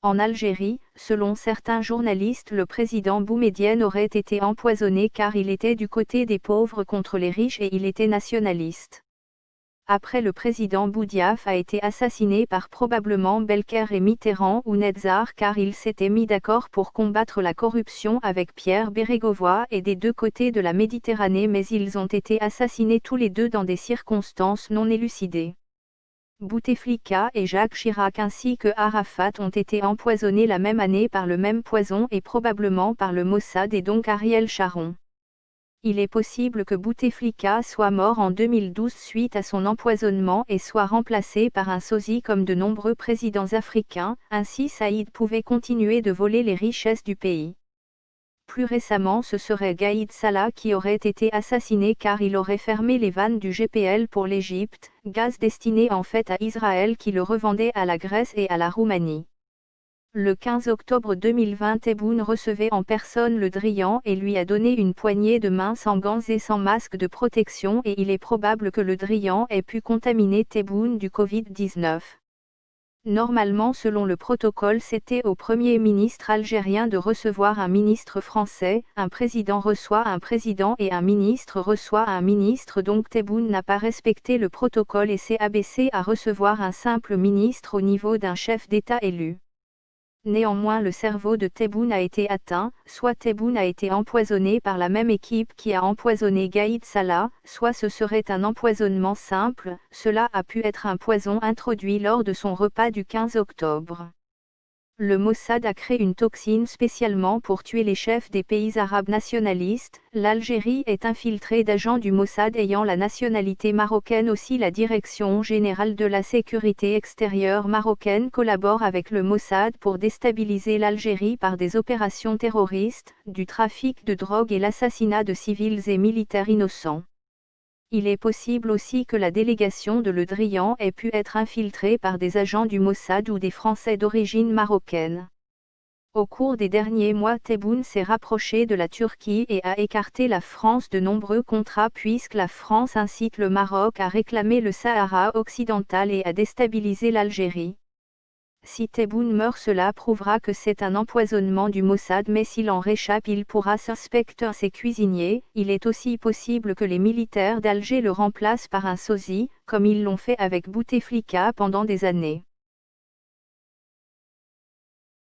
En Algérie, selon certains journalistes, le président Boumedienne aurait été empoisonné car il était du côté des pauvres contre les riches et il était nationaliste. Après, le président Boudiaf a été assassiné par probablement Belker et Mitterrand ou Netzar car ils s'étaient mis d'accord pour combattre la corruption avec Pierre Bérégovoy et des deux côtés de la Méditerranée, mais ils ont été assassinés tous les deux dans des circonstances non élucidées. Bouteflika et Jacques Chirac ainsi que Arafat ont été empoisonnés la même année par le même poison et probablement par le Mossad et donc Ariel Sharon. Il est possible que Bouteflika soit mort en 2012 suite à son empoisonnement et soit remplacé par un sosie comme de nombreux présidents africains, ainsi Saïd pouvait continuer de voler les richesses du pays. Plus récemment, ce serait Gaïd Salah qui aurait été assassiné car il aurait fermé les vannes du GPL pour l'Égypte, gaz destiné en fait à Israël qui le revendait à la Grèce et à la Roumanie. Le 15 octobre 2020, Tebboune recevait en personne Le Drian et lui a donné une poignée de main sans gants et sans masque de protection et il est probable que Le Drian ait pu contaminer Tebboune du Covid-19. Normalement, selon le protocole, c'était au Premier ministre algérien de recevoir un ministre français, un président reçoit un président et un ministre reçoit un ministre, donc Tebboune n'a pas respecté le protocole et s'est abaissé à recevoir un simple ministre au niveau d'un chef d'État élu. Néanmoins, le cerveau de Tebboune a été atteint, soit Tebboune a été empoisonné par la même équipe qui a empoisonné Gaïd Salah, soit ce serait un empoisonnement simple, cela a pu être un poison introduit lors de son repas du 15 octobre. Le Mossad a créé une toxine spécialement pour tuer les chefs des pays arabes nationalistes. L'Algérie est infiltrée d'agents du Mossad ayant la nationalité marocaine aussi. La Direction générale de la sécurité extérieure marocaine collabore avec le Mossad pour déstabiliser l'Algérie par des opérations terroristes, du trafic de drogue et l'assassinat de civils et militaires innocents. Il est possible aussi que la délégation de Le Drian ait pu être infiltrée par des agents du Mossad ou des Français d'origine marocaine. Au cours des derniers mois, Tebboune s'est rapproché de la Turquie et a écarté la France de nombreux contrats puisque la France incite le Maroc à réclamer le Sahara occidental et à déstabiliser l'Algérie. Si Tebboune meurt, cela prouvera que c'est un empoisonnement du Mossad, mais s'il en réchappe, il pourra s'inspecter ses cuisiniers. Il est aussi possible que les militaires d'Alger le remplacent par un sosie, comme ils l'ont fait avec Bouteflika pendant des années.